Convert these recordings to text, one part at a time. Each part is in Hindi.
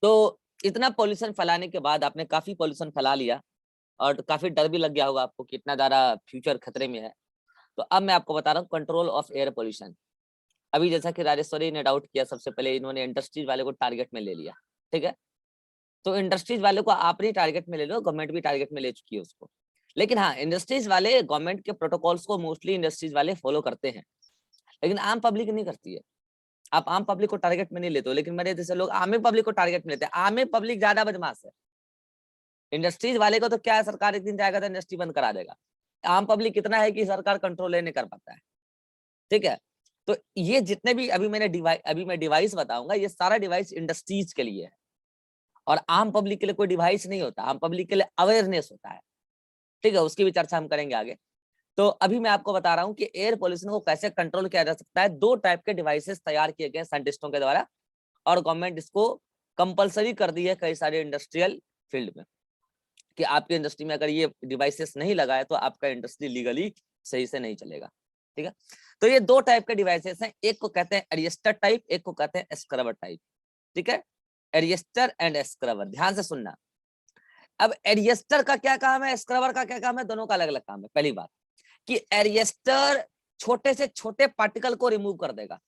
तो इतना पॉल्यूशन फैलाने के बाद आपने काफी पॉल्यूशन फैला लिया और काफी डर भी लग गया होगा आपको कि इतना ज्यादा फ्यूचर खतरे में है। तो अब मैं आपको बता रहा हूँ कंट्रोल ऑफ एयर पॉल्यूशन। अभी जैसा कि राजेश्वरी ने डाउट किया, सबसे पहले इन्होंने इंडस्ट्रीज वाले को टारगेट में ले लिया, ठीक है। तो इंडस्ट्रीज वाले को आपने टारगेट में ले लो, गवर्नमेंट भी टारगेट में ले चुकी है उसको। लेकिन हाँ, इंडस्ट्रीज वाले गवर्नमेंट के प्रोटोकॉल्स को मोस्टली इंडस्ट्रीज वाले फॉलो करते हैं, लेकिन आम पब्लिक नहीं करती है। आप आम पब्लिक को टारगेट में नहीं लेते हो, लेकिन मेरे जैसे लोग आम पब्लिक को टारगेट में लेते हैं। आम पब्लिक ज्यादा बदमाश है। इंडस्ट्रीज वाले को तो क्या है, सरकार एक दिन जाएगा तो इंडस्ट्री बंद करा देगा। आम पब्लिक कितना है कि सरकार कंट्रोल नहीं कर पाता है, ठीक है। तो ये जितने भी अभी मैं डिवाइस बताऊंगा, ये सारा डिवाइस इंडस्ट्रीज के लिए है और आम पब्लिक के लिए कोई डिवाइस नहीं होता। आम पब्लिक के लिए अवेयरनेस होता है, ठीक है। उसकी भी चर्चा हम करेंगे आगे। तो अभी मैं आपको बता रहा हूँ कि एयर पोल्यूशन को कैसे कंट्रोल किया जा सकता है। 2 टाइप के डिवाइसेस तैयार किए गए साइंटिस्टों के द्वारा और गवर्नमेंट इसको कंपलसरी कर दी है कई सारे इंडस्ट्रियल फील्ड में कि आपकी इंडस्ट्री में अगर ये डिवाइसेस नहीं लगाए तो आपका इंडस्ट्री लीगली सही से नहीं चलेगा, ठीक है। तो ये 2 टाइप के डिवाइसेस हैं, एक को कहते हैं एरिएस्टर टाइप, एक को कहते हैं स्क्रबर टाइप, ठीक है। एरिएस्टर एंड स्क्रबर, ध्यान से सुनना। अब एरिएस्टर का क्या काम है, स्क्रबर का क्या काम है, दोनों का अलग अलग काम है। पहली बात कि एरिएस्टर छोटे से छोटे पार्टिकल को रिमूव कर देगा,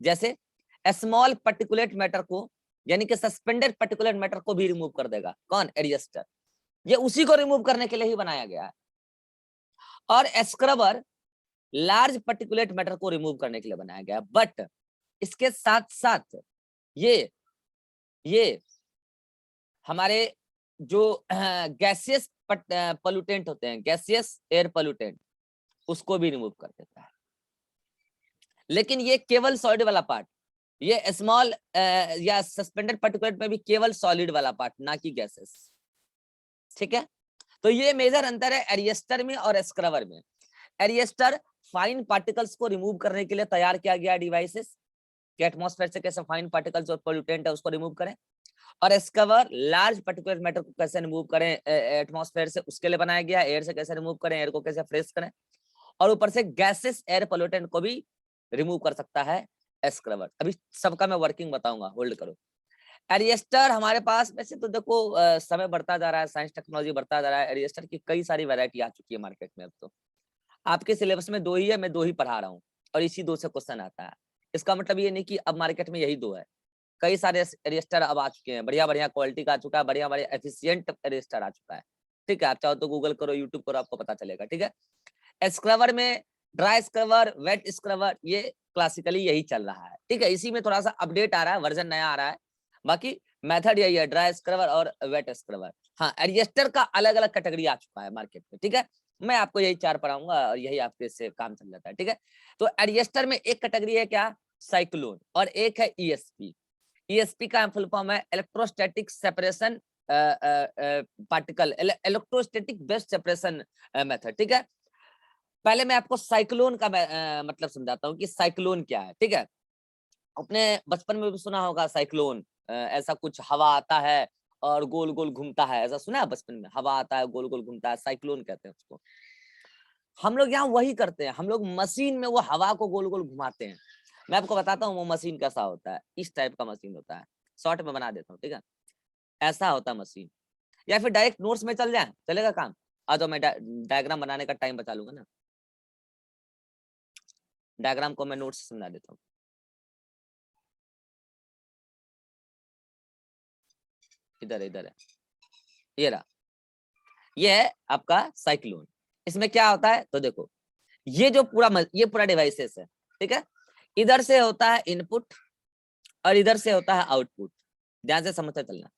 जैसे स्मॉल पार्टिकुलेट मैटर को, यानी कि सस्पेंडेड पार्टिकुलेट मैटर को भी रिमूव कर देगा। कौन? एरिएस्टर। ये उसी को रिमूव करने के लिए ही बनाया गया है। और स्क्रबर लार्ज पार्टिकुलेट मैटर को रिमूव करने के लिए बनाया गया है। बट इसके साथ साथ ये हमारे जो गैसियस पोल्यूटेंट होते हैं, गैसियस एयर पोल्यूटेंट, उसको भी रिमूव कर देता है। लेकिन ये केवल सॉलिड वाला पार्ट, ये स्मॉल या सस्पेंडेड पार्टिकुलेट में भी केवल सॉलिड वाला पार्ट, ना कि गैसेस, ठीक है। तो ये मेजर अंतर है एरिएस्टर में और स्क्रबर में। एरिएस्टर फाइन पार्टिकल्स को रिमूव करने के लिए तैयार किया गया डिवाइसेस कि एटमॉस्फेयर से कैसे फाइन पार्टिकल्स और पोल्यूटेंट है उसको रिमूव करें, और स्क्रबर लार्ज पार्टिकुलर मैटर को कैसे रिमूव करें एटमॉस्फेयर से, उसके लिए बनाया गया। एयर से कैसे रिमूव करें, एयर को कैसे फ्रेश करें, और ऊपर से गैसेस एयर पोल्यूटेंट को भी रिमूव कर सकता है स्क्रबर। अभी सबका मैं वर्किंग बताऊंगा, होल्ड करो। एरिएस्टर हमारे पास वैसे तो देखो समय बढ़ता जा रहा है, साइंस टेक्नोलॉजी बढ़ता जा रहा है, एरिएस्टर की कई सारी वैरायटी आ चुकी है मार्केट में। अब तो आपके सिलेबस में 2 ही है, मैं 2 ही पढ़ा रहा हूँ और इसी 2 से क्वेश्चन आता है। इसका मतलब ये नहीं कि अब मार्केट में यही 2 है, कई सारे एरिएस्टर अब आ चुके हैं, बढ़िया बढ़िया क्वालिटी का आ चुका है, बढ़िया बढ़िया एफिशिएंट एरिएस्टर आ चुका है, ठीक है। आप चाहो तो गूगल करो, यूट्यूब करो, आपको पता चलेगा, ठीक है। स्क्रबर में ड्राई स्क्रबर, वेट स्क्रबर, ये क्लासिकली यही चल रहा है, ठीक है। इसी में थोड़ा सा अपडेट आ रहा है, वर्जन नया आ रहा है, बाकी मेथड यही है, ड्राई स्क्रबर और वेट स्क्रबर। हाँ, एरिएस्टर का अलग अलग कैटेगरी आ चुका है मार्केट में, ठीक है। मैं आपको यही 4 पढ़ाऊंगा और यही आपके से काम चल जाता है, ठीक है। तो एरिएस्टर में एक कैटेगरी है क्या, साइक्लोन, और एक है ईएसपी। ईएसपी का फुल फॉर्म है electrostatic separation particle, electrostatic best separation method, ठीक है। पहले मैं आपको साइक्लोन का मतलब समझाता हूँ कि साइक्लोन क्या है, ठीक है। अपने बचपन में भी सुना होगा साइक्लोन, ऐसा कुछ हवा आता है और गोल गोल घूमता है, ऐसा सुना है बचपन में, हवा आता है गोल गोल घूमता है, साइक्लोन कहते हैं उसको। हम लोग यहाँ वही करते हैं, हम लोग मशीन में वो हवा को गोल गोल घुमाते हैं। मैं आपको बताता हूँ वो मशीन कैसा होता है। इस टाइप का मशीन होता है, शॉर्ट में बना देता हूँ, ठीक है। ऐसा होता है मशीन, या फिर डायरेक्ट नोट्स में चल जाए, चलेगा काम। आ जाओ, मैं डायग्राम बनाने का टाइम बचा लूंगा ना, डायग्राम को मैं नोट्स से समझा देता हूँ। इधर इधर है, ये रहा, ये है आपका साइक्लोन। इसमें क्या होता है तो देखो, ये पूरा डिवाइसेस है, ठीक है। इधर से होता है इनपुट और इधर से होता है आउटपुट, ध्यान से समझते चलना।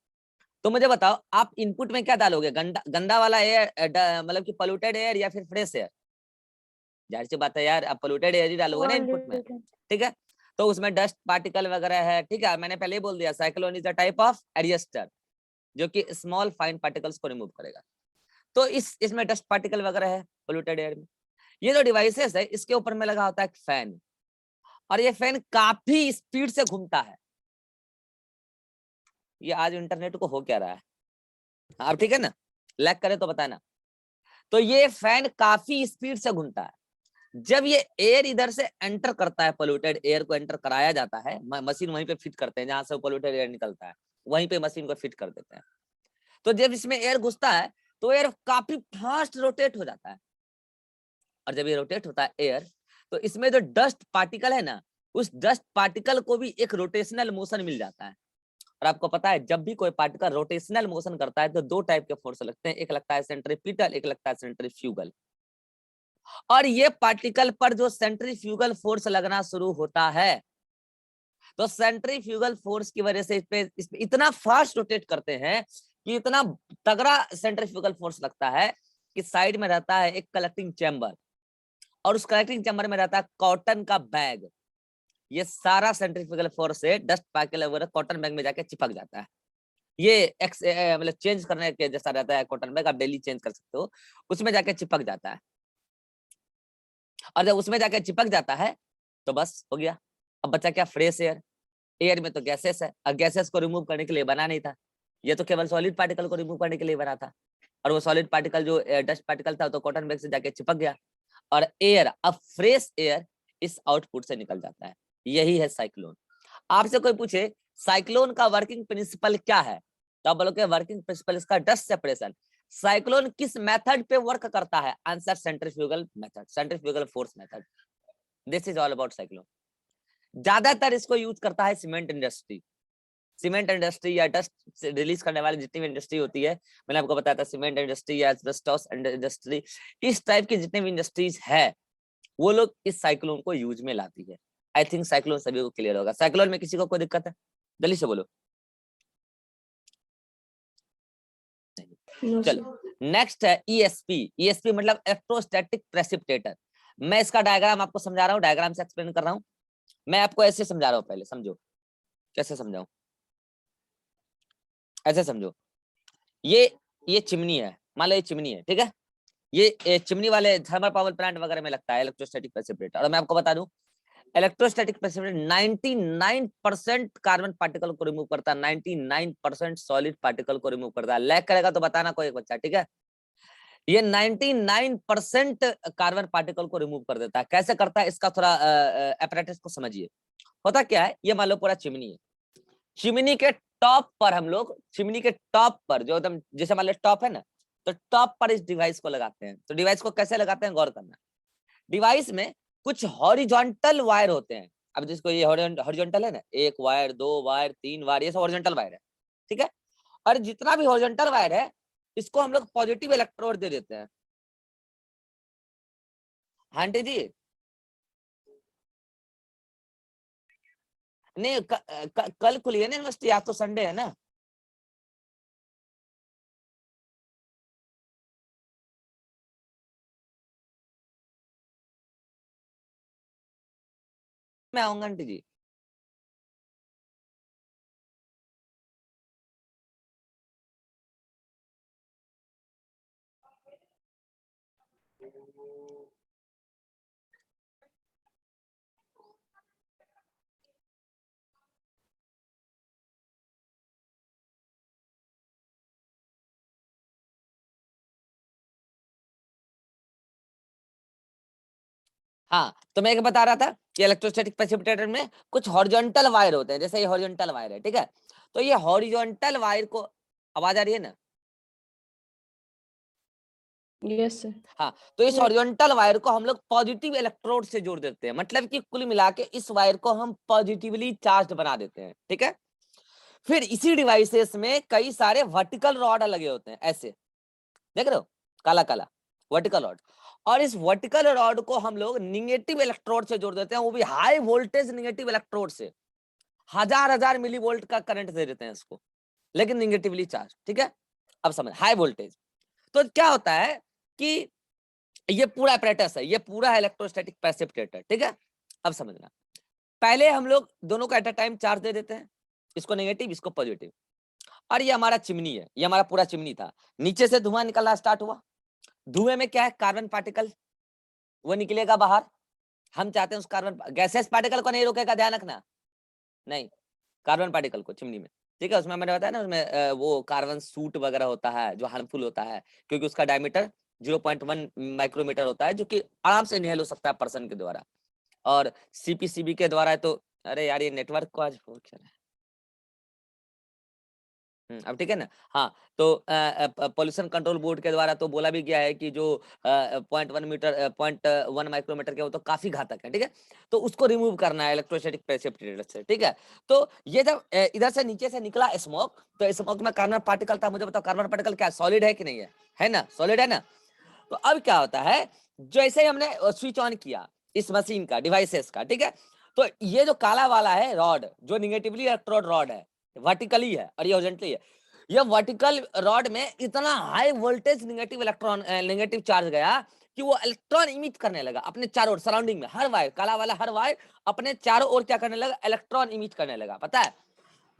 तो मुझे बताओ, आप इनपुट में क्या डालोगे, गंदा वाला एयर, मतलब कि पोल्यूटेड एयर या फिर फ्रेश एयर? जाहिर सी बात है यार, आप पोल्यूटेड एयर ही डालोगे ना इनपुट में, ठीक है। तो उसमें डस्ट पार्टिकल वगैरह है, ठीक है। मैंने पहले ही बोल दिया, cyclone is a type of arrester जो कि स्मॉल फाइन पार्टिकल्स को रिमूव करेगा। तो इसमें डस्ट पार्टिकल वगैरह है पोल्यूटेड एयर में। ये जो डिवाइसेस है, इसके ऊपर में लगा होता है फैन, और ये फैन काफी स्पीड से घूमता है। ये आज इंटरनेट को हो क्या रहा है, आप ठीक है ना, लैग करे तो बताना। तो ये फैन काफी स्पीड से घूमता है। जब ये एयर इधर से एंटर करता है, पोल्यूटेड एयर को एंटर कराया जाता है, मशीन वहीं पे फिट करते हैं जहां से पोल्यूटेड एयर निकलता है। वहीं पे मशीन को फिट कर देते हैं। तो जब इसमें एयर घुसता है तो एयर काफी फास्ट रोटेट हो जाता है, और जब ये रोटेट होता है एयर, तो इसमें जो डस्ट पार्टिकल है ना, उस डस्ट पार्टिकल को भी एक रोटेशनल मोशन मिल जाता है। और आपको पता है जब भी कोई पार्टिकल रोटेशनल मोशन करता है तो दो टाइप के फोर्स लगते हैं, एक लगता है सेंट्रीपिटल, एक लगता है सेंट्रीफ्यूगल। और ये पार्टिकल पर जो सेंट्रीफ्यूगल फोर्स लगना शुरू होता है, तो सेंट्रीफ्यूगल फोर्स की वजह से इस पे इतना फास्ट रोटेट करते हैं कि इतना तगड़ा सेंट्रीफ्यूगल फोर्स लगता है कि साइड में रहता है एक कलेक्टिंग चैम्बर, और उस कलेक्टिंग चैम्बर में रहता है कॉटन का बैग। ये सारा सेंट्रीफ्यूगल फोर्स से डस्ट पार्टिकल वगैरह कॉटन बैग में जाके चिपक जाता है। ये मतलब चेंज करने के जैसा रहता है कॉटन बैग, आप डेली चेंज कर सकते हो, उसमें जाके चिपक जाता है। और जब उसमें जाके चिपक जाता है तो बस हो गया, अब बचा क्या, फ्रेश एयर। एयर में तो गैसेस है, और गैसेस को रिमूव करने के लिए बना नहीं था, ये तो केवल सॉलिड पार्टिकल को रिमूव करने के लिए बना था। और वो सॉलिड पार्टिकल जो डस्ट पार्टिकल था तो कॉटन बैग से जाके चिपक गया, और एयर, अब फ्रेश एयर इस आउटपुट से निकल जाता है। यही है साइक्लोन। आपसे कोई पूछे साइक्लोन का वर्किंग प्रिंसिपल क्या है, तो आप बोलोगे वर्किंग प्रिंसिपल इसका डस्ट सेपरेशन। साइक्लोन किस मेथड पे वर्क करता है, answer centrifugal method, centrifugal force method. This is all about cyclone. ज्यादातर इसको यूज करता है सीमेंट इंडस्ट्री, सीमेंट इंडस्ट्री या डस्ट रिलीज करने वाली जितनी भी इंडस्ट्री होती है, मैंने आपको बताया था सीमेंट इंडस्ट्री या एस्बेस्टोस इंडस्ट्री, इस टाइप की जितने भी इंडस्ट्रीज है वो लोग इस साइक्लोन को यूज में लाती है। आई थिंक साइक्लोन सभी को क्लियर होगा। साइक्लोन में किसी को कोई दिक्कत है, जल्दी से बोलो। चलो नेक्स्ट है ईएसपी। ईएसपी मतलब इलेक्ट्रोस्टैटिक प्रेसिपिटेटर। मैं इसका डायग्राम आपको समझा रहा हूँ, डायग्राम से एक्सप्लेन कर रहा हूँ। मैं आपको ऐसे समझा रहा हूँ, पहले समझो कैसे समझाऊं, ऐसे समझो। ये चिमनी है, मान लो ये चिमनी है, ठीक है। ये चिमनी वाले थर्मल पावर प्लांट वगैरह में लगता है इलेक्ट्रोस्टैटिक प्रेसिपिटेटर। और मैं आपको बता दूं इलेक्ट्रोस्टैटिक प्रेसिपिटेटर 99% कार्बन पार्टिकल को रिमूव करता है, 99% सॉलिड पार्टिकल को रिमूव करता है। लैग करेगा तो बताना कोई एक बच्चा, ठीक है। ये 99% कार्बन पार्टिकल को रिमूव कर देता है। कैसे करता है इसका थोड़ा apparatus को समझिए। होता क्या है, ये मान लो पूरा चिमनी है, चिमनी के टॉप पर हम लोग, चिमनी के टॉप पर जो एकदम जैसे मान लो टॉप है ना, तो टॉप पर इस डिवाइस को लगाते हैं। तो डिवाइस को कैसे लगाते हैं गौर करना। डिवाइस में कुछ हॉरिजॉन्टल वायर होते हैं। अब जिसको ये हॉरिजॉन्टल है ना, एक वायर, दो वायर, तीन वायर, ये सब हॉरिजॉन्टल वायर है, ठीक है। और जितना भी हॉरिजॉन्टल वायर है इसको हम लोग पॉजिटिव इलेक्ट्रोड दे देते हैं। आंटी जी नहीं, कल खुली है ना यूनिवर्सिटी, आज तो संडे है ना। मैं आऊंगा आंटी जी। हाँ, तो मैं एक बता रहा था कि इलेक्ट्रोस्टैटिक प्रेसिपिटेटर में कुछ हॉरिजॉन्टल वायर होते हैं, जैसे ये हॉरिजॉन्टल वायर है, ठीक है। तो ये हॉरिजॉन्टल वायर को, आवाज आ रही है ना। Yes sir. हाँ, तो इस हॉरिजॉन्टल वायर को हम लोग पॉजिटिव इलेक्ट्रोड से जोड़ देते हैं, मतलब कि कुल मिला के इस वायर को हम पॉजिटिवली चार्ज बना देते हैं, ठीक है। फिर इसी डिवाइसेस में कई सारे वर्टिकल रॉड लगे होते हैं, ऐसे देख रहे हो, काला काला वर्टिकल रॉड। और इस वर्टिकल रॉड को हम लोग निगेटिव इलेक्ट्रोड से जोड़ देते हैं, वो भी हाई वोल्टेज निगेटिव इलेक्ट्रोड से। हजार हजार मिली वोल्ट का करंट दे देते हैं इसको, लेकिन निगेटिवली चार्ज, ठीक है। अब समझ, हाई वोल्टेज। तो क्या होता है कि ये पूरा apparatus है, ये पूरा इलेक्ट्रोस्टैटिक प्रेसिपिटेटर, ठीक है। अब समझना, पहले हम लोग दोनों को एट अ टाइम चार्ज दे देते हैं, इसको नेगेटिव इसको पॉजिटिव। और ये हमारा चिमनी है, ये हमारा पूरा चिमनी था। नीचे से धुआं निकलना स्टार्ट हुआ, धुएं में क्या है, कार्बन पार्टिकल, वो निकलेगा बाहर। हम चाहते हैं उस कार्बन गैसेस पार्टिकल को नहीं रोकेगा, ध्यान रखना, नहीं, कार्बन पार्टिकल को चिमनी में, ठीक है। उसमें मैंने बताया ना, उसमें वो कार्बन सूट वगैरह होता है जो हार्मफुल होता है, क्योंकि उसका डायमीटर 0.1 माइक्रोमीटर होता है, जो कि आराम से इनहेल हो सकता है पर्सन के द्वारा। और सीपीसीबी के द्वारा तो, अरे यार ये नेटवर्क को आज हो क्या है। अब ठीक है ना। हाँ, तो पोल्यूशन कंट्रोल बोर्ड के द्वारा तो बोला भी गया है कि जो 0.1 माइक्रोमीटर के वो तो काफी घातक है, ठीक है। तो उसको रिमूव करना है इलेक्ट्रोस्टैटिक प्रेसिपिटेटर से, ठीक है। तो ये जब इधर से नीचे से निकला स्मोक, तो स्मोक में कार्बन पार्टिकल था। मुझे बताओ कार्बन पार्टिकल क्या सॉलिड है कि नहीं है ना, सॉलिड है ना। तो अब क्या होता है, जैसे ही हमने स्विच ऑन किया इस मशीन का, डिवाइसेस का, ठीक है, तो ये जो काला वाला है रॉड, जो निगेटिवली इलेक्ट्रोड रॉड है, वर्टिकली है और ये हॉरिजॉन्टली है। ये वर्टिकल रॉड में इतना हाई वोल्टेज नेगेटिव चार्ज गया कि वो इलेक्ट्रॉन इमिट करने लगा अपने चारों ओर, सराउंडिंग में हर वायर, काला वाला हर वायर अपने चारों ओर क्या करने लगा, इलेक्ट्रॉन इमिट करने लगा। पता है,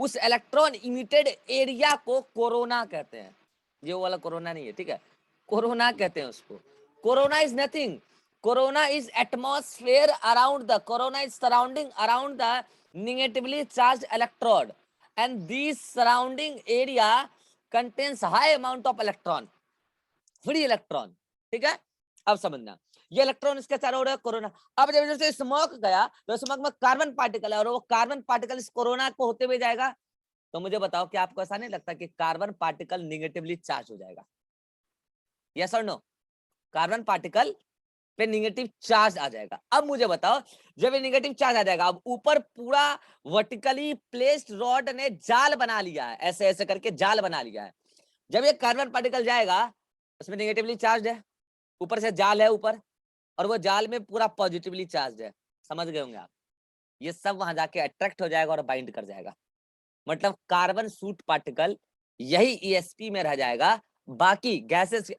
उस इलेक्ट्रॉन इमिटेड एरिया को कोरोना कहते हैं। ये वाला कोरोना नहीं है, ठीक है, कोरोना कहते हैं उसको। Corona is nothing, corona is atmosphere around the, corona is surrounding around the negatively charged electrode and this surrounding area contains high amount of electron, free electron, ठीक है। अब समझना, ये इलेक्ट्रॉन इसके चारों ओर है, कोरोना। अब जब इधर से स्मोक गया तो स्मोक में कार्बन पार्टिकल है और वो कार्बन पार्टिकल इस कोरोना को होते हुए जाएगा। तो मुझे बताओ कि आपको ऐसा नहीं लगता कि कार्बन पार्टिकल निगेटिवली चार्ज हो जाएगा? यस और नो? कार्बन पार्टिकल पे निगेटिव चार्ज आ जाएगा। अब मुझे बताओ, जब ये निगेटिव चार्ज आ जाएगा, अब ऊपर पूरा वर्टिकली प्लेस्ड रॉड ने जाल बना लिया है, ऐसे ऐसे करके जाल बना लिया है। जब ये कार्बन पार्टिकल जाएगा, उसमें निगेटिवली चार्ज है, ऊपर से जाल है ऊपर, और वो जाल में पूरा पॉजिटिवली चार्ज है। समझ गए होंगे आप? ये सब वहां जाके अट्रैक्ट हो जाएगा और बाइंड कर जाएगा। मतलब कार्बन सूट पार्टिकल यही ESP में रह जाएगा, बाकी गैसेस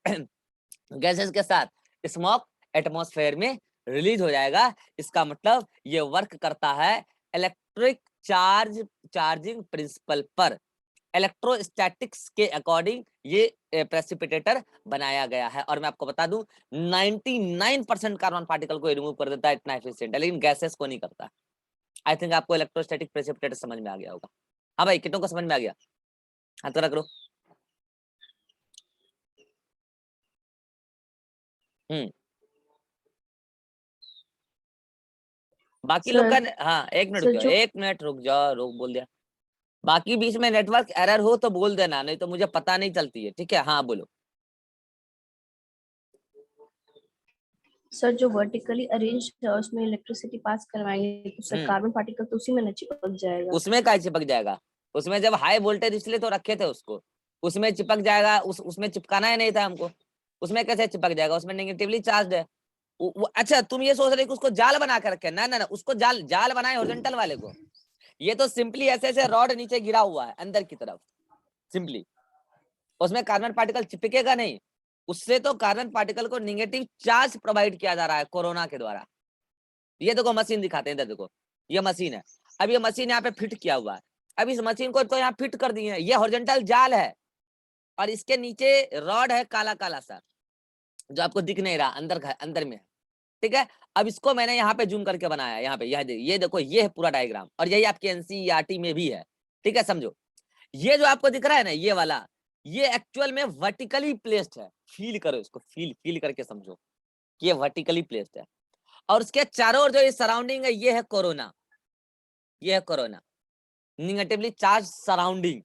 गैसेस के साथ स्मोक एटमॉस्फेयर में रिलीज हो जाएगा। इसका मतलब ये वर्क करता है इलेक्ट्रिक चार्जिंग प्रिंसिपल पर, इलेक्ट्रोस्टैटिक्स के अकॉर्डिंग ये प्रेसिपिटेटर बनाया गया है। और मैं आपको बता दूं 99% कार्बन पार्टिकल को रिमूव कर देता है, इतना एफिशिएंट है, लेकिन गैसेस को नहीं करता। आई थिंक आपको इलेक्ट्रोस्टैटिक प्रेसिपिटेटर समझ में आ गया होगा। हाँ भाई, कितनों को समझ में आ गया? हाथ तो रख लो। बाकी लोग का, हाँ एक मिनट रुक जाओ, एक मिनट रुक जाओ, रुक बोल दिया। बाकी बीच में नेटवर्क एरर हो तो बोल देना, नहीं तो मुझे पता नहीं चलती है, ठीक है। हाँ बोलो। सर जो वर्टिकली अरेंज है उसमें इलेक्ट्रिसिटी पास करवाएंगे तो सर कार्बन पार्टिकल तो उसी में न चिपक जाएगा। उसमें क्या चिपक जाएगा? उसमें जब हाई वोल्टेज इसलिए तो रखे थे उसको, उसमें चिपक जाएगा। उसमें चिपकाना ही नहीं था हमको, उसमें कैसे चिपक जाएगा? उसमें नेगेटिवली चार्ज है। अच्छा तुम ये सोच रहे कि उसको जाल बना के रखे? ना ना ना, उसको जाल बनाए हॉरिजॉन्टल वाले को। ये तो सिंपली ऐसे ऐसे रॉड नीचे गिरा हुआ है अंदर की तरफ, सिंपली। उसमें कार्बन पार्टिकल चिपकेगा नहीं, उससे तो कार्बन पार्टिकल को नेगेटिव चार्ज प्रोवाइड किया जा रहा है कोरोना के द्वारा। ये देखो मशीन दिखाते हैं, इधर देखो, ये मशीन है। अब ये मशीन यहाँ पे फिट किया हुआ है। अब इस मशीन को तो यहाँ फिट कर दिए हैं, ये हॉरिजॉन्टल जाल है और इसके नीचे रॉड है काला काला सा, जो आपको दिख नहीं रहा, अंदर में है, ठीक है। अब इसको मैंने यहाँ पे जूम करके बनाया, यहाँ पे ये देखो, ये है पूरा डायग्राम, और यही आपके NCERT में भी है, ठीक है। समझो, ये जो आपको दिख रहा है ना, ये वाला, ये एक्चुअल में वर्टिकली प्लेस्ड है। फील करो इसको, फील करके समझो कि ये वर्टिकली प्लेस्ड है। और उसके चारों ओर जो ये सराउंडिंग है, ये है कोरोना, ये है कोरोना, निगेटिवली चार्ज सराउंडिंग,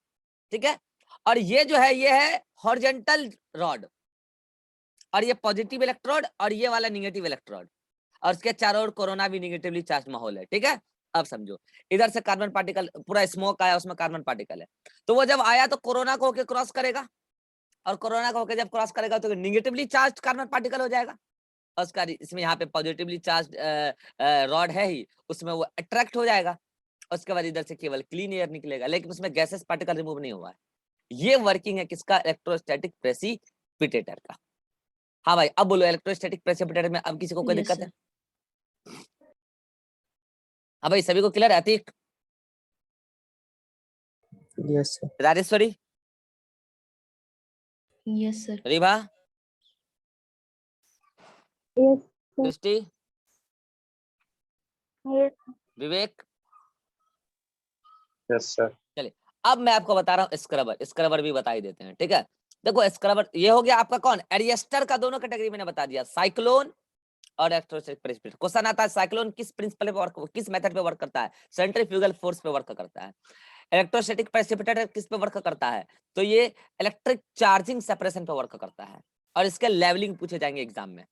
ठीक है। और ये जो है, ये है हॉरिजॉन्टल रॉड, और ये पॉजिटिव इलेक्ट्रोड, और ये वाला निगेटिव इलेक्ट्रोड, और उसके चारों ओर कोरोना भी निगेटिवली चार्ज माहौल है, ठीक है। अब समझो, इधर से कार्बन पार्टिकल, पूरा स्मोक आया, उसमें कार्बन पार्टिकल है, तो वो जब आया तो कोरोना को होके क्रॉस करेगा, और कोरोना को होके जब क्रॉस करेगा तो निगेटिवली चार्ज कार्बन पार्टिकल हो जाएगा। और उसका इसमें यहाँ पे पॉजिटिवली चार्ज रॉड है ही, उसमें वो अट्रैक्ट हो जाएगा। उसके बाद इधर से केवल क्लीन एयर निकलेगा, लेकिन उसमें गैसेस पार्टिकल रिमूव नहीं हुआ है। ये वर्किंग है किसका? इलेक्ट्रोस्टैटिक प्रेसिपिटेटर का। हाँ भाई, अब बोलो, इलेक्ट्रोस्टैटिक प्रेसिपिटेटर में अब किसी को कोई दिक्कत है? हाँ भाई, सभी को क्लियर है? Atiq? Yes sir. Rajeshwari? Yes sir. Ribha? Yes sir. Drishti? Yes. Vivek? Yes sir. चलिए, अब मैं आपको बता रहा हूँ स्क्रबर भी बता ही देते हैं, ठीक है। देखो स्क्रबर, ये हो गया आपका कौन? एरिएस्टर का दोनों कैटेगरी मैंने बता दिया, साइक्लोन और इलेक्ट्रोस्टैटिक प्रेसिपिटेटर। क्वेश्चन आता है साइक्लोन किस प्रिंसिपल पे वर्क, किस मेथड पे वर्क करता है? सेंट्रीफ्यूगल फोर्स पे वर्क करता है। इलेक्ट्रोस्टैटिक प्रेसिपिटेटर किस पे वर्क करता है? तो ये इलेक्ट्रिक चार्जिंग सेपरेशन पे वर्क करता है, और इसके लेवलिंग पूछे जाएंगे एग्जाम में,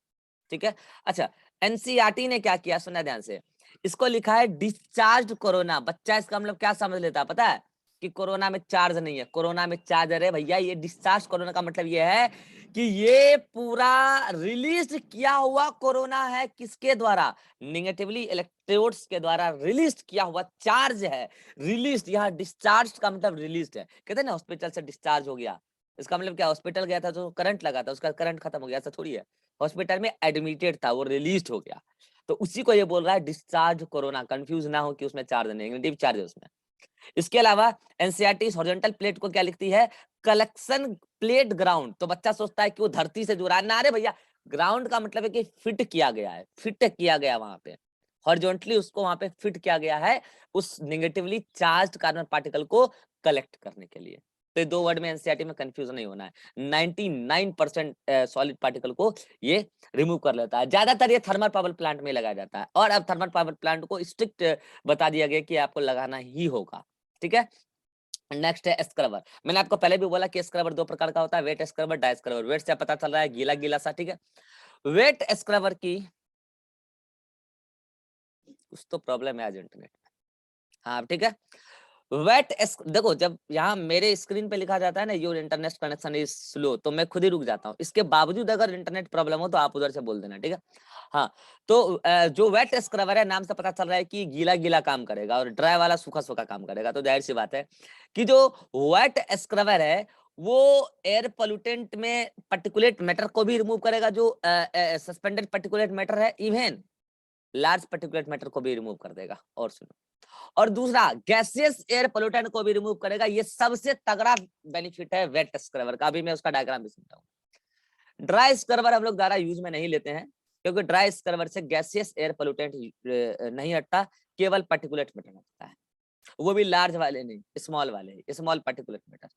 ठीक है। अच्छा, एनसीईआरटी ने क्या किया, सुनना ध्यान से, इसको लिखा है डिस्चार्ज कोरोना। बच्चा इसका मतलब क्या समझ लेता है पता है? कि कोरोना में चार्ज नहीं है, कोरोना में चार्ज है भैया। ये डिस्चार्ज कोरोना का मतलब ये है कि ये पूरा रिलीज किया हुआ कोरोना है, किसके द्वारा? निगेटिवली इलेक्ट्रोड्स के द्वारा रिलीज किया हुआ चार्ज है। रिलीज, यहाँ डिस्चार्ज का मतलब रिलीज है। कहते हैं ना हॉस्पिटल से डिस्चार्ज हो गया, इसका मतलब क्या? हॉस्पिटल गया था तो करंट लगा था, उसका करंट खत्म हो गया, ऐसा थोड़ी है। हॉस्पिटल में एडमिटेड था, वो रिलीज हो गया, तो उसी को ये बोल रहा है डिस्चार्ज कोरोना। कंफ्यूज ना हो कि उसमें चार्ज नहीं, नेगेटिव चार्ज है उसमें। इसके अलावा एनसीईआरटी हॉरिजॉन्टल प्लेट को क्या लिखती है? Collection plate ground. तो बच्चा सोचता है कि वो धरती से जुड़ा है, ना रे भैया, ग्राउंड का मतलब है कि फिट किया गया है, फिट किया गया वहां पे, हॉरिजॉन्टली उसको वहां पे फिट किया गया है उस नेगेटिवली चार्ज्ड कार्बन पार्टिकल को कलेक्ट करने के लिए। तो ये दो वर्ड में एनसीईआरटी में कंफ्यूजन नहीं होना है। 99% सॉलिड पार्टिकल को ये रिमूव कर लेता है। ज्यादातर ये थर्मल पावर प्लांट में लगाया जाता है, और अब थर्मल पावर प्लांट को स्ट्रिक्ट बता दिया गया कि आपको लगाना ही होगा, ठीक है। नेक्स्ट है स्क्रबर। मैंने आपको पहले भी बोला कि स्क्रबर दो प्रकार का होता है, wet scrubber, dry scrubber. Wet से पता चल रहा है गीला गीला सा, ठीक है। वेट स्क्रबर की कुछ तो प्रॉब्लम है आज इंटरनेट में, हाँ ठीक है। वेट देखो, जब यहाँ मेरे स्क्रीन पे लिखा जाता है ना your internet connection is slow, तो मैं खुद ही रुक जाता हूँ। इसके बावजूद अगर इंटरनेट प्रॉब्लम हो तो आप उधर से बोल देना, ठीक है। हाँ, तो जो वेट स्क्रबर है, नाम से पता चल रहा है कि गीला गीला काम करेगा, और ड्राई वाला सूखा सूखा काम करेगा। तो जाहिर सी बात है कि जो वेट स्क्रबर है वो एयर पोल्यूटेंट में पर्टिकुलेट मैटर को भी रिमूव करेगा, जो सस्पेंडेड पर्टिकुलेट मैटर है, इवन लार्ज पर्टिकुलेट मैटर को भी रिमूव कर देगा। और सुनो, और दूसरा गैसियस एयर पोल्यूटेंट को भी रिमूव करेगा। ये सबसे तगड़ा बेनिफिट है वेट स्क्रबर का। अभी मैं उसका डायग्राम भी समझाऊंगा। ड्राई स्क्रबर हम लोग ज्यादा यूज में नहीं लेते हैं, क्योंकि ड्राई स्क्रबर से गैसियस एयर पोल्यूटेंट नहीं हटता, केवल पर्टिकुलेट मैटर हटता है, वो भी लार्ज वाले नहीं, स्मॉल वाले, स्मॉल पर्टिकुलेट मैटर।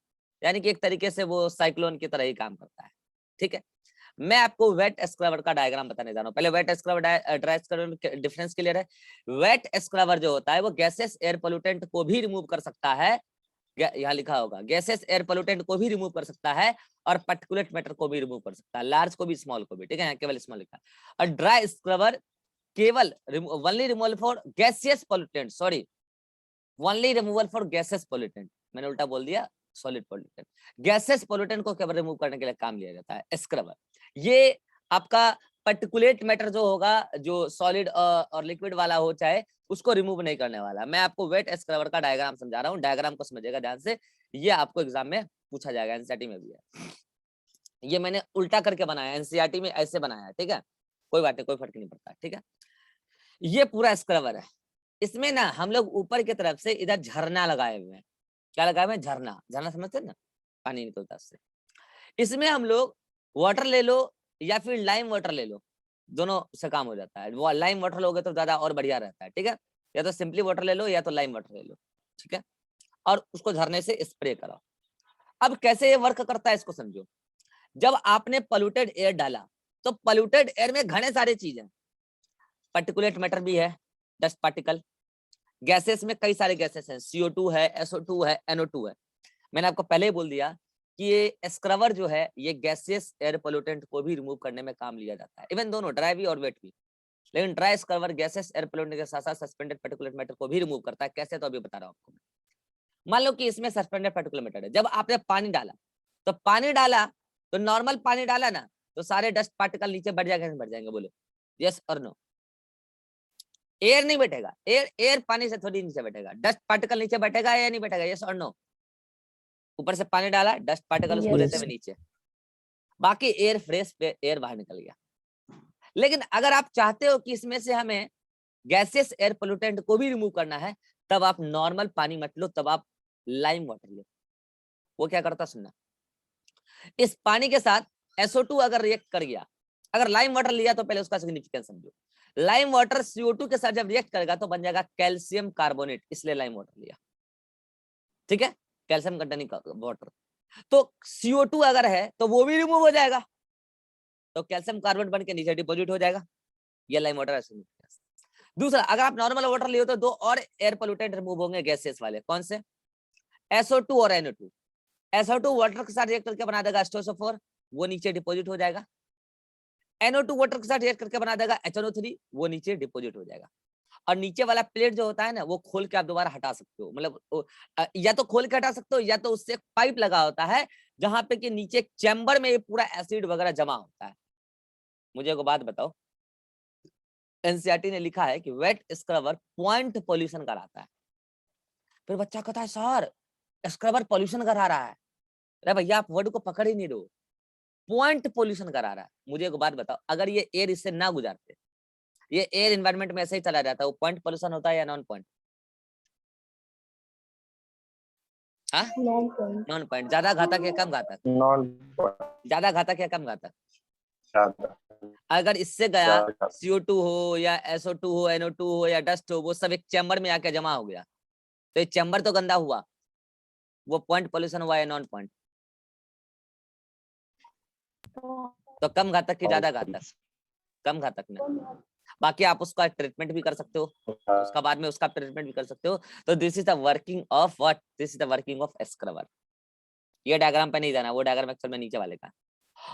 यानी कि एक तरीके से वो साइक्लोन की तरह ही काम करता है, ठीक है। मैं आपको वेट स्क्रबर का डायग्राम बताने जा रहा हूँ। पहले wet scrubber dry scrubber difference clear है। वेट स्क्रबर जो होता है वो गैसेस एयर पोल्यूटेंट को भी रिमूव कर सकता है, यहाँ लिखा होगा, गैसेस एयर पोल्यूटेंट को भी रिमूव कर सकता है, और पर्टिकुलेट मैटर को भी रिमूव कर सकता है, लार्ज को भी स्मॉल को भी, ठीक है। यहाँ केवल स्मॉल लिखा है। और ड्राई स्क्रबर केवल only removal for gaseous pollutant, sorry, only removal for gases pollutant, मैंने उल्टा बोल दिया, सॉलिड पोल्यूटेंट। गैसेस पोल्यूटेंट को केवल रिमूव करने के लिए काम लिया जाता है स्क्रबर। ये आपका पर्टिकुलेट मैटर जो होगा, जो सॉलिड और लिक्विड वाला हो चाहे, उसको रिमूव नहीं करने वाला। मैं आपको वेट स्क्रबर का डायग्राम समझा रहा हूँ, डायग्राम को समझिएगा ध्यान से, ये आपको एग्जाम में पूछा जाएगा, एनसीईआरटी में भी है। ये मैंने उल्टा करके बनाया, एनसीईआरटी में ऐसे बनाया है, ठीक है। कोई बात नहीं, कोई फर्क नहीं पड़ता, ठीक है। ये पूरा स्क्रबर है। इसमें ना हम लोग ऊपर की तरफ से इधर झरना लगाए हुए हैं। क्या लगाए हुए हैं? झरना। झरना समझते हैं ना, पानी निकलता है उससे। इसमें हम लोग वाटर ले लो या फिर लाइम वाटर ले लो, दोनों से काम हो जाता है। वो लाइम वाटर लोगे तो ज्यादा और बढ़िया रहता है, ठीक है। या तो सिंपली वाटर ले लो या तो लाइम वाटर ले लो, ठीक है, और उसको झरने से स्प्रे करो। अब कैसे ये वर्क करता है इसको समझो। जब आपने पोल्यूटेड एयर डाला, तो पोल्यूटेड एयर में घने सारे चीज है, पर्टिकुलेट मैटर भी है, डस्ट पार्टिकल, गैसेस में कई सारे गैसेस हैं, CO2 है, SO2 है, NO2 है। मैंने आपको पहले ही बोल दिया कि ये स्क्रबर जो है ये गैसियस एयर पोल्यूटेंट को भी रिमूव करने में काम लिया जाता है, इवन दोनों, ड्राई भी और वेट भी। लेकिन dry scrubber gases air pollutant के साथ साथ सस्पेंडेड पर्टिकुलेट मैटर को भी रिमूव करता है। कैसे? तो अभी बता रहा हूँ आपको। मान लो कि इसमें सस्पेंडेड पर्टिकुलर मैटर है, जब आपने पानी डाला, तो पानी डाला तो नॉर्मल पानी डाला ना, तो सारे डस्ट पार्टिकल नीचे बढ़ जाएंगे, बढ़ जाएंगे, बोलो यस और नो। एयर नहीं बैठेगा, एयर पानी से थोड़ी नीचे बैठेगा, डस्ट पार्टिकल नीचे बैठेगा या नहीं बैठेगा, यस और नो। ऊपर से पानी डाला, डस्ट पार्टिकल उसको लेते हुए नीचे, बाकी एयर फ्रेश पे एयर बाहर निकल गया। लेकिन अगर आप चाहते हो कि इसमें से हमें गैसेस एयर पोल्यूटेंट को भी रिमूव करना है, तब आप नॉर्मल पानी मत लो, तब आप लाइम वाटर लो। वो क्या करता सुनना, इस पानी के साथ SO2 अगर रिएक्ट कर गया, अगर लाइम वाटर लिया तो पहले उसका सिग्निफिकेंस समझो। लाइम वाटर CO2 के साथ जब रिएक्ट करेगा तो बन जाएगा कैल्शियम कार्बोनेट, इसलिए लाइम वाटर लिया, ठीक है, कैल्शियम कंटेनिंग वाटर। तो CO2 अगर है तो वो भी रिमूव हो जाएगा, तो कैल्शियम कार्बोनेट बन के नीचे डिपोजिट हो जाएगा, ये लाइम वाटर है। दूसरा, अगर आप नॉर्मल वाटर लियो तो दो और एयर पोल्यूटेंट रिमूव होंगे गैसेस वाले, कौन से? SO2 और NO2। SO2 वाटर के साथ रिएक्ट करके बना देगा H2SO4, वो नीचे डिपोजिट हो जाएगा। NO2 वाटर के साथ रिएक्ट करके बना देगा HNO3, वो नीचे डिपोजिट हो जाएगा। और नीचे वाला प्लेट जो होता है ना, वो खोल के आप दोबारा हटा सकते हो, मतलब या तो खोल के हटा सकते हो, या तो उससे एक पाइप लगा होता है जहां पे कि नीचे चैम्बर में ये पूरा एसिड वगैरह जमा होता है। मुझे एक बात बताओ, एनसीईआरटी ने लिखा है कि वेट स्क्रबर पॉइंट पोल्यूशन कराता है। फिर बच्चा कहता है सर स्क्रबर पोल्यूशन करा रहा है। अरे भैया आप वर्ड को पकड़ ही नहीं रहे हो, पॉइंट पोल्यूशन करा रहा है। मुझे एक बात बताओ, अगर ये एयर इससे ना गुजारते, ये एयर एनवायरनमेंट में ऐसे ही चला जाता है, वो पॉइंट पोल्यूशन होता है या नॉन पॉइंट? हाँ, नॉन पॉइंट। ज्यादा घातक या कम घातक? नॉन ज्यादा घातक या कम घातक? ज्यादा। अगर इससे गया CO2 हो या SO2 हो, NO2 हो या डस्ट हो, वो सब एक चैम्बर में आके जमा हो गया, तो ये चैम्बर तो गंदा हुआ, वो पॉइंट पोल्यूशन हुआ या नॉन पॉइंट? तो कम घातक की ज्यादा घातक? कम घातक में। बाकी आप उसका ट्रीटमेंट भी कर सकते हो, उसका बाद में उसका ट्रीटमेंट भी कर सकते हो। तो this is the working of what, this is the working of scrubber. ये डायग्राम पे नहीं जाना, वो डायग्राम एक्चुअल में नीचे वाले का।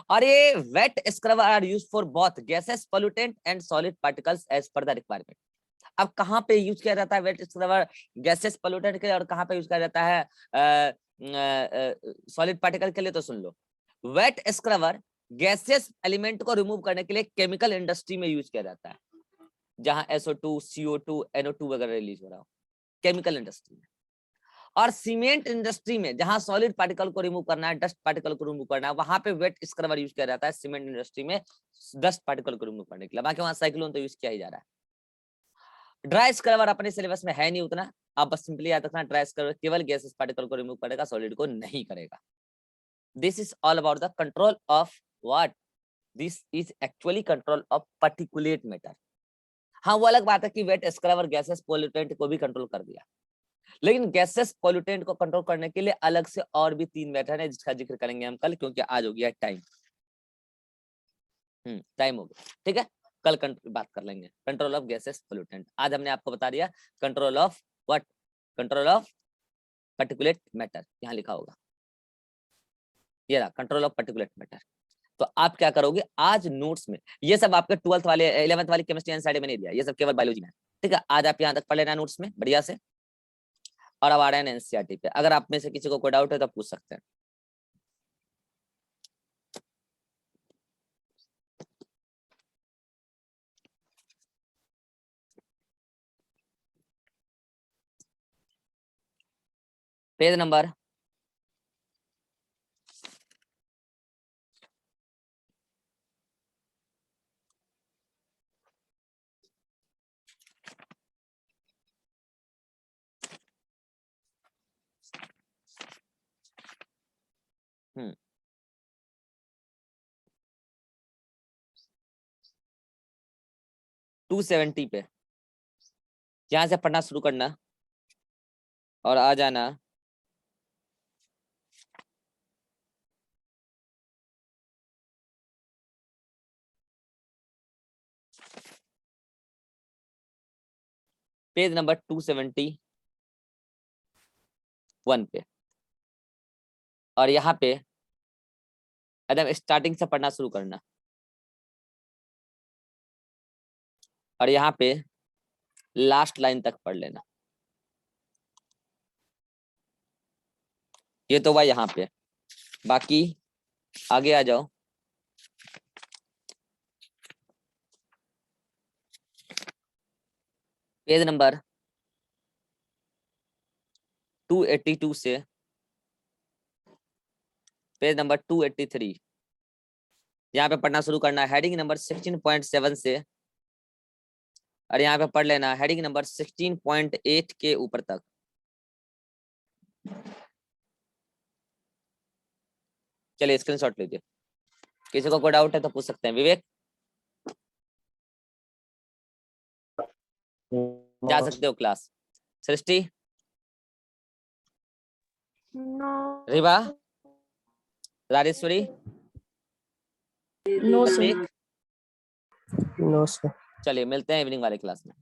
और ये wet scrubber are used for both gases pollutant and solid particles as per the requirement. अब कहाँ पे यूज किया जाता है वेट स्क्रबर? गैसेस पोल्यूटेंट के लिए। और कहाँ पे यूज किया जाता है सॉलिड पार्टिकल के लिए? तो सुन लो, वेट स्क्रबर गैसेस एलिमेंट को रिमूव करने के लिए केमिकल इंडस्ट्री में यूज किया जाता है, जहां SO2 CO2 NO2 वगैरह रिलीज हो रहा हो, केमिकल इंडस्ट्री में। और सीमेंट इंडस्ट्री में जहां सॉलिड पार्टिकल को रिमूव करना है, डस्ट पार्टिकल को रिमूव करना है, वहां पे वेट स्क्रबर यूज किया जाता है सीमेंट इंडस्ट्री में डस्ट पार्टिकल को रिमूव करने के लिए। बाकी वहां साइक्लोन तो यूज किया ही जा रहा है। ड्राई स्क्रबर अपने सिलेबस में है नहीं उतना, आप बस सिंपली याद रखना ड्राई स्क्रबर केवल गैसेस पार्टिकल को रिमूव करेगा, सॉलिड को नहीं करेगा। This is all about the control of what, this is actually control of particulate matter. हाँ, वो अलग बात है कि वेट स्क्रबर गैसेस पोल्यूटेंट को भी कंट्रोल कर दिया, लेकिन गैसेस पोल्यूटेंट को कंट्रोल करने के लिए अलग से और भी 3 मेथड है, जिसका जिक्र करेंगे हम कल, क्योंकि आज हो गया टाइम। टाइम हो गया, ठीक है, कल बात कर लेंगे कंट्रोल ऑफ गैसेस पोल्यूटेंट। आज हमने आपको बता दिया control of what, control of particulate matter. यहाँ लिखा होगा, ये रहा कंट्रोल ऑफ पार्टिकुलेट मैटर। तो आप क्या करोगे आज नोट्स में, ये सब आपके 12th वाले 11th वाली केमिस्ट्री एनसीईआरटी में नहीं दिया, ये सब केवल बायोलॉजी में है, ठीक है। आज आप यहाँ तक पढ़ लेना नोट्स में बढ़िया से। और अब आ रहे हैं एनसीईआरटी पे। अगर आप में से किसी को कोई डाउट है तो पूछ सकते हैं। पेज नंबर 270 पे यहाँ से पढ़ना शुरू करना और आ जाना पेज नंबर 271 पे। और यहाँ पे एकदम स्टार्टिंग से पढ़ना शुरू करना, और यहाँ पे लास्ट लाइन तक पढ़ लेना। ये तो भाई यहाँ पे, बाकी आगे आ जाओ। पेज नंबर 282 से पेज नंबर 283 यहाँ पे पढ़ना शुरू करना है हेडिंग नंबर 16.7 से, और यहाँ पे पढ़ लेना हेडिंग नंबर 16.8 के ऊपर तक। चलिए स्क्रीनशॉट लीजिए, किसी को कोई डाउट है तो पूछ सकते हैं। विवेक जा सकते हो क्लास। सृष्टि, रिवा, राजेश्वरी, नो सर। चलिए मिलते हैं इवनिंग वाले क्लास में।